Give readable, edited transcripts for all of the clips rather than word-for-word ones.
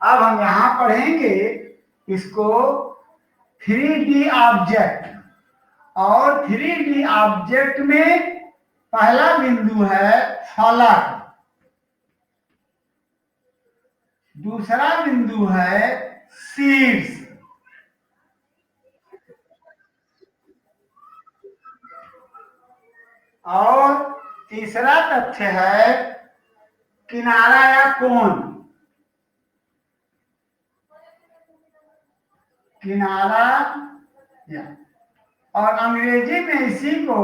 अब हम यहां पढ़ेंगे इसको 3D ऑब्जेक्ट। और 3D ऑब्जेक्ट में पहला बिंदु है फलक, दूसरा बिंदु है शीर्ष, और तीसरा तथ्य है किनारा या कोण। किनारा या, और अंग्रेजी में इसी को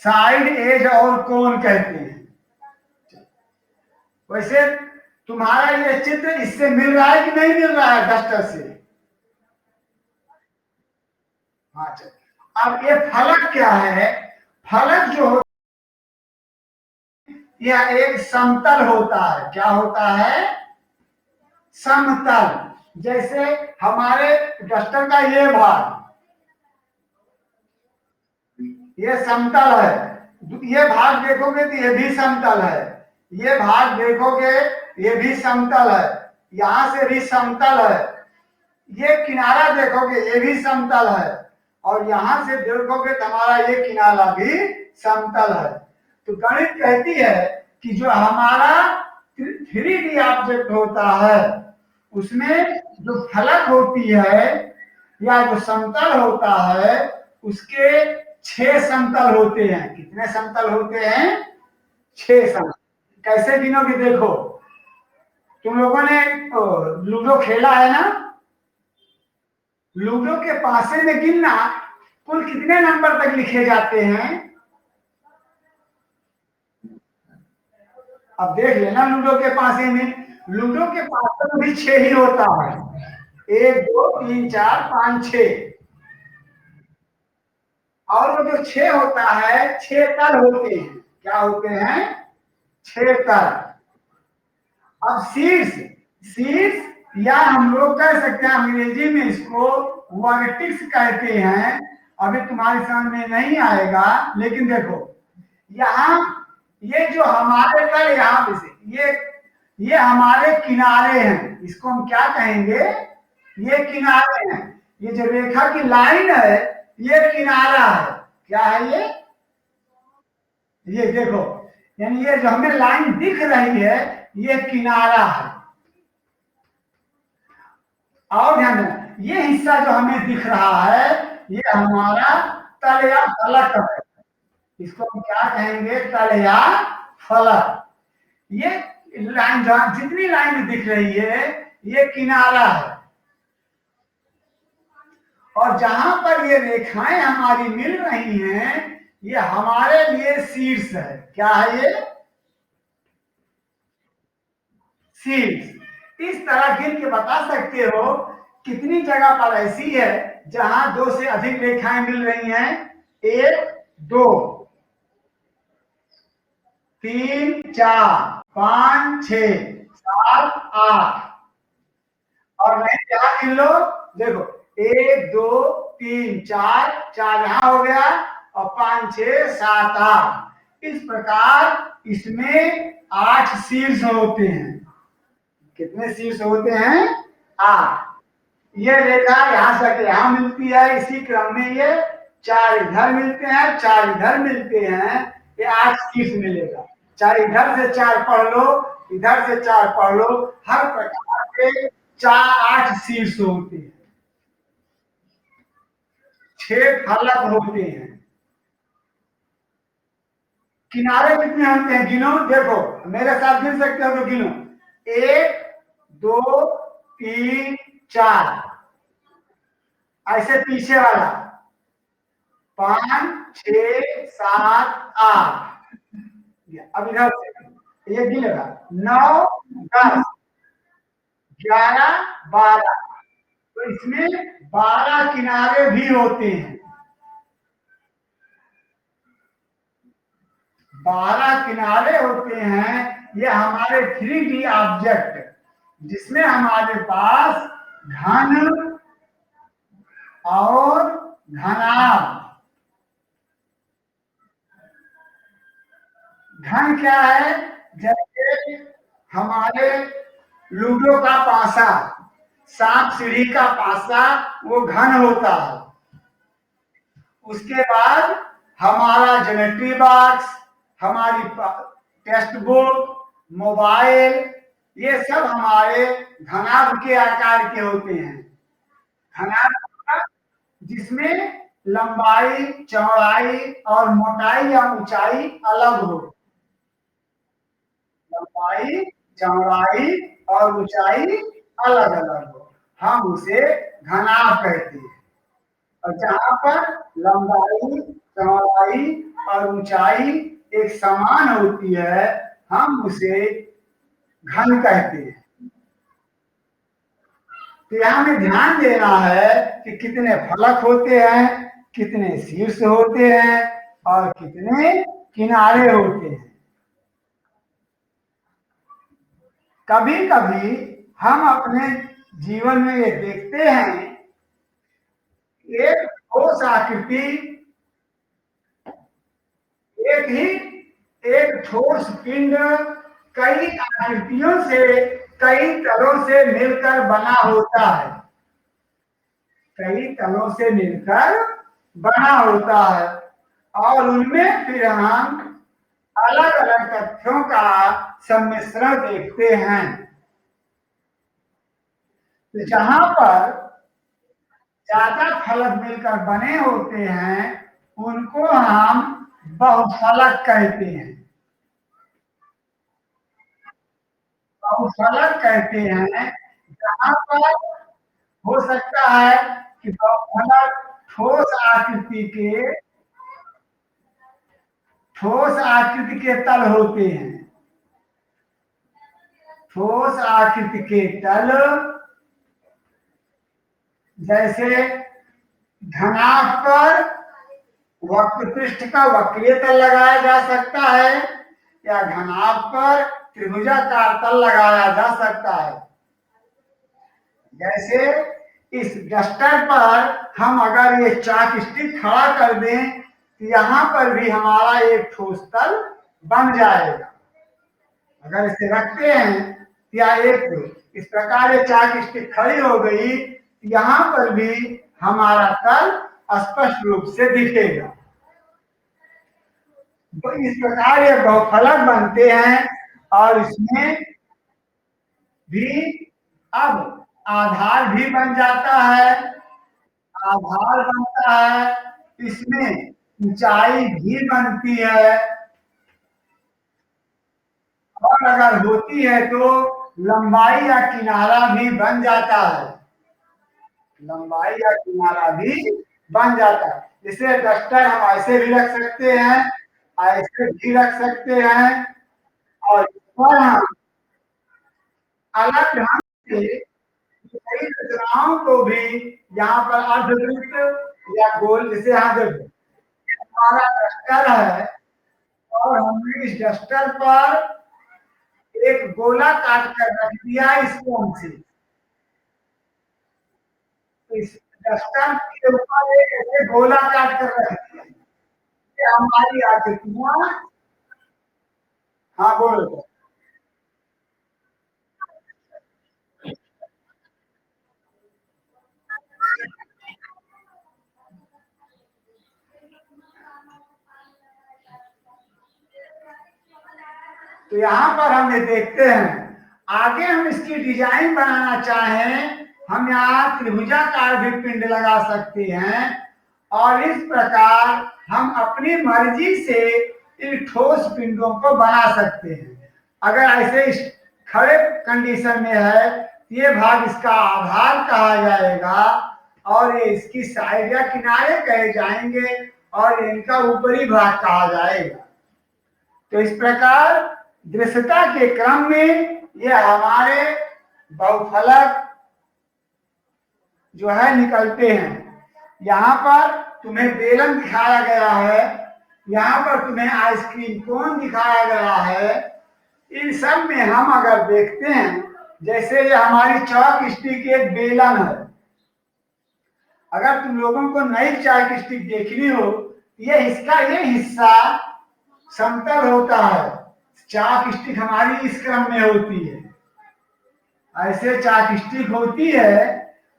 साइड एज और कोण कहते हैं। वैसे तुम्हारा ये चित्र इससे मिल रहा है कि नहीं मिल रहा है डस्टर से? हाँ, अब ये फलक क्या है? फलक जो यह एक समतल होता है। क्या होता है? समतल। जैसे हमारे डस्टर का ये भाग, ये समतल है। ये भाग देखोगे तो ये भी समतल है, ये भाग देखोगे ये भी समतल है, यहां से भी समतल है। ये किनारा देखोगे ये भी समतल है, और यहां से देखोगे तो हमारा ये किनारा भी समतल है। तो गणित कहती है कि जो हमारा 3D ऑब्जेक्ट होता है उसमें जो फलक होती है या जो समतल होता है उसके 6 समतल होते हैं। कितने समतल होते हैं? 6 समतल। कैसे गिनोगे? देखो, तुम लोगों ने लूडो खेला है ना? लूडो के पासे में गिनना कुल कितने नंबर तक लिखे जाते हैं। अब देख लेना, लूडो के पासे में, लूडो के पासे में भी 6 ही होता है। 1 2 3 4 5 6, और वो जो 6 होता है 6 तल होते हैं। क्या होते हैं? 6 तल। अब शीर्ष, शीर्ष या हम लोग कह सकते हैं अंग्रेजी में इसको वर्टिक्स कहते हैं। अभी तुम्हारी समझ में नहीं आएगा, लेकिन देखो यहाँ ये जो हमारे तल यहाँ पे से ये हमारे किनारे हैं। इसको हम क्या कहेंगे? ये किनारे हैं। ये जो रेखा की लाइन है ये किनारा है। क्या है ये देखो, यानी ये जो हमें लाइन दिख रही है ये किनारा है। और ध्यान देना, ये हिस्सा जो हमें दिख रहा है ये हमारा तल या फलक है। इसको हम क्या कहेंगे? तल या फलक। ये लाइन जितनी लाइन दिख रही है ये किनारा है, और जहां पर ये रेखाएं हमारी मिल रही हैं ये हमारे लिए शीर्ष है। क्या है ये? शीर्ष। इस तरह गिन के बता सकते हो कितनी जगह पर ऐसी है जहां 2 से अधिक रेखाएं मिल रही हैं। 1 2 3 4 5 6 7 8, और नहीं यहाँ गिन लो। देखो 1 2 3 4, 4 यहाँ हो गया, और 5 6 7 8। इस प्रकार इसमें 8 शीर्ष होते हैं। कितने शीर्ष होते हैं? 8। ये रेखा यहां से यहां मिलती है, इसी क्रम में ये 4 इधर मिलते हैं, 4 इधर मिलते हैं, ये 8 शीर्ष मिलेगा। 4 इधर से 4 पढ़ लो, इधर से 4 पढ़ लो, हर प्रकार के 8 शीर्ष होते हैं। 6 फलक होते हैं। किनारे कितने होते हैं? गिनो। देखो मेरे साथ गिन सकते हो तो गिनो। 1 2 3 4, ऐसे पीछे वाला 5 6 7 8। अब इधर से ये गिनेगा 9 10 11 12। तो इसमें 12 किनारे भी होते हैं। 12 किनारे होते हैं। ये हमारे 3D ऑब्जेक्ट जिसमें हमारे पास घन और घनाभ। घन क्या है? जैसे हमारे लूडो का पासा, सांप सीढ़ी का पासा वो घन होता है। उसके बाद हमारा ज्योमेट्री बॉक्स, हमारी टेक्स्ट बुक, मोबाइल, ये सब हमारे घनाभ के आकार के होते हैं। घनाभ जिसमें लंबाई, चौड़ाई और मोटाई या ऊंचाई अलग हो। लंबाई, चौड़ाई और ऊंचाई अलग अलग हो, हम उसे घनाभ कहते हैं। और जहां पर लंबाई, चौड़ाई और ऊंचाई एक समान होती है, हम उसे घन कहते हैं। तो यहाँ में ध्यान देना है कि कितने फलक होते हैं, कितने शीर्ष होते हैं और कितने किनारे होते हैं। कभी कभी हम अपने जीवन में ये देखते हैं, एक ठोस आकृति, एक ठोस पिंड कई आकृतियों से, कई तलों से मिलकर बना होता है। कई तलों से मिलकर बना होता है और उनमें फिर हम अलग अलग तथ्यों का सम्मिश्रण देखते हैं। तो जहां पर ज्यादा फलक मिलकर बने होते हैं, उनको हम बहुफलक कहते हैं। बहुफलक कहते हैं जहां पर हो सकता है कि बहुफलक ठोस आकृति के तल होते हैं। ठोस आकृति के तल जैसे घनाभ पर वक्र पृष्ठ का वक्रीय तल लगाया जा सकता है, या घनाभ पर त्रिभुजाकार तल लगाया जा सकता है। जैसे इस डस्टर पर हम अगर ये चाक स्टिक खड़ा कर दें, तो यहाँ पर भी हमारा एक ठोस तल बन जाएगा। अगर इसे रखते हैं या एक इस प्रकार ये चाक स्टिक खड़ी हो गई, यहाँ पर भी हमारा तल स्पष्ट रूप से दिखेगा। तो इस प्रकार ये बहुफलक बनते हैं और इसमें भी अब आधार भी बन जाता है। आधार बनता है, इसमें ऊंचाई भी बनती है और अगर होती है तो लंबाई या किनारा भी बन जाता है। लंबाई या किनारा भी बन जाता है। जैसे डस्टर हम ऐसे भी रख सकते हैं, ऐसे भी रख सकते हैं और इस पर हम अलग ढंग से कई रचनाओं को भी यहाँ पर अर्धवृत्त या गोल, जैसे यहाँ देखो हमारा डस्टर है और हमने इस डस्टर पर एक गोला काट कर रख दिया इस कोण से। इस डस्टर के ऊपर एक ऐसे गोला काट कर रख दिया, ये हमारी आकृतियां। हाँ बोलो। तो यहाँ पर हम ये देखते हैं, आगे हम इसकी डिजाइन बनाना चाहें, हम यहाँ त्रिभुजाकार भी पिंड लगा सकते हैं और इस प्रकार हम अपनी मर्जी से इन ठोस पिंडों को बना सकते हैं। अगर ऐसे इस खड़े कंडीशन में है, ये भाग इसका आधार कहा जाएगा और ये इसकी साइड या किनारे कहे जाएंगे और इनका ऊपरी भाग कहा जाएगा। तो इस प्रकार दृश्यता के क्रम में ये हमारे बहुफलक जो है निकलते हैं। यहाँ पर तुम्हें बेलन दिखाया गया है, यहाँ पर तुम्हें आइसक्रीम कोन दिखाया गया है। इन सब में हम अगर देखते हैं, जैसे ये हमारी चॉक स्टिक एक बेलन है। अगर तुम लोगों को नई चॉक स्टिक देखनी हो, ये इसका ये हिस्सा समतल होता है। चाक स्टिक हमारी इस क्रम में होती है ऐसे चाक स्टिक होती है,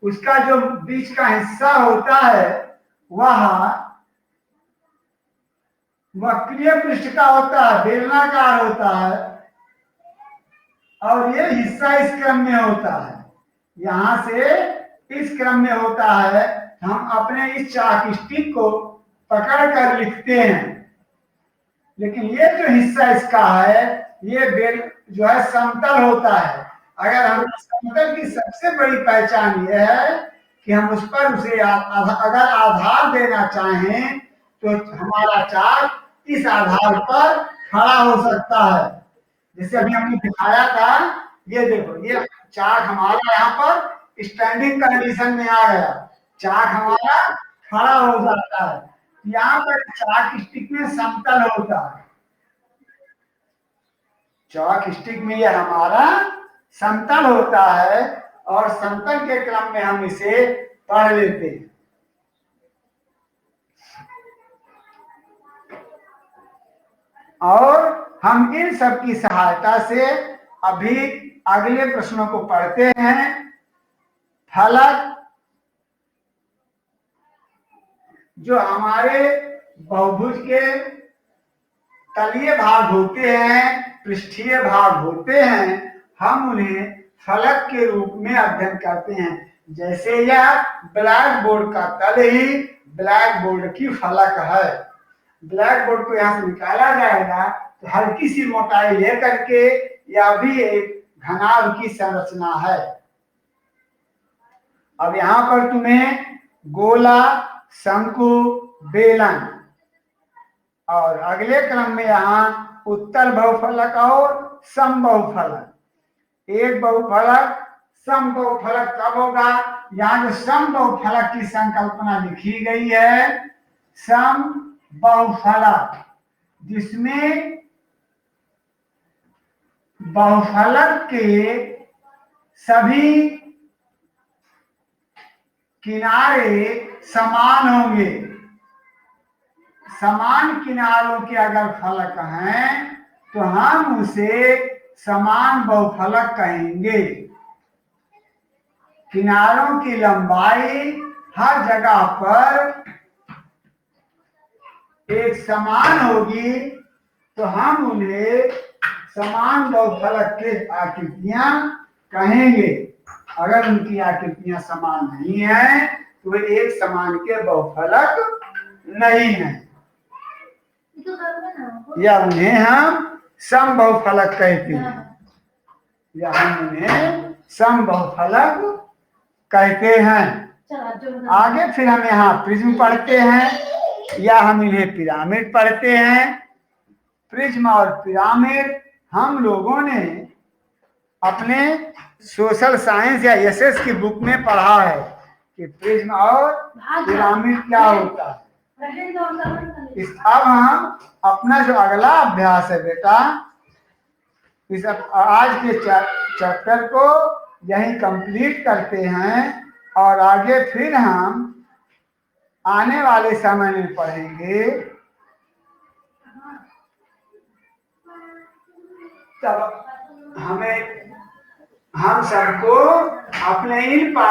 उसका जो बीच का हिस्सा होता है वह वक्रीय पृष्ठ का होता है, बेलनाकार होता है, और ये हिस्सा इस क्रम में होता है, यहां से इस क्रम में होता है। हम अपने इस चाक स्टिक को पकड़ कर लिखते हैं, लेकिन ये जो हिस्सा इसका है ये बेल जो है समतल होता है। अगर हम समतल की सबसे बड़ी पहचान ये है कि हम उस पर उसे अगर आधार देना चाहें तो हमारा चाक इस आधार पर खड़ा हो सकता है। जैसे अभी हमने दिखाया था, ये देखो, ये चाक हमारा यहाँ पर स्टैंडिंग कंडीशन में आ गया, चाक हमारा खड़ा हो जाता है। यहाँ पर चाक स्टिक में समतल होता है, चौक स्टिक में ये हमारा समतल होता है, और समतल के क्रम में हम इसे पढ़ लेते हैं। और हम इन सब की सहायता से अभी अगले प्रश्नों को पढ़ते हैं। फलक जो हमारे बहुभुज के तलीय भाग होते हैं, पृष्ठीय भाग होते हैं, हम उन्हें फलक के रूप में अध्ययन करते हैं। जैसे यह ब्लैक बोर्ड का तल ही ब्लैक बोर्ड की फलक है। ब्लैक बोर्ड को यहाँ से निकाला जाएगा तो हल्की सी मोटाई लेकर के यह भी एक घनाभ की संरचना है। अब यहाँ पर तुम्हें गोला, शंकु, बेलन और अगले क्रम में यहाँ उत्तल बहुफलक और सम बहुफलक। एक बहुफलक सम बहुफलक कब होगा? यहाँ जो सम बहुफलक की संकल्पना लिखी गई है, सम बहुफलक, जिसमें बहुफलक के सभी किनारे समान होंगे। समान किनारों के अगर फलक हैं तो हम उसे समान बहुफलक कहेंगे। किनारों की लंबाई हर जगह पर एक समान होगी तो हम उन्हें समान बहुफलक के आकृतियां कहेंगे। अगर उनकी आकृतियां समान नहीं है तो वे एक समान के बहुफलक नहीं है, या उन्हें हम सम बहुफलक कहते हैं, या हम उन्हें सम बहुफलक कहते हैं। आगे फिर हम यहाँ प्रिज्म पढ़ते हैं, या हम इन्हें पिरामिड पढ़ते हैं। प्रिज्म और पिरामिड हम लोगों ने अपने सोशल साइंस या एसएस की बुक में पढ़ा है कि प्रिज्म और पिरामिड क्या होता है। अब हम अपना जो अगला अभ्यास है बेटा, इस आज के चैप्टर को यही कंप्लीट करते हैं, और आगे फिर हम आने वाले समय में पढ़ेंगे। तब हम सबको अपने इन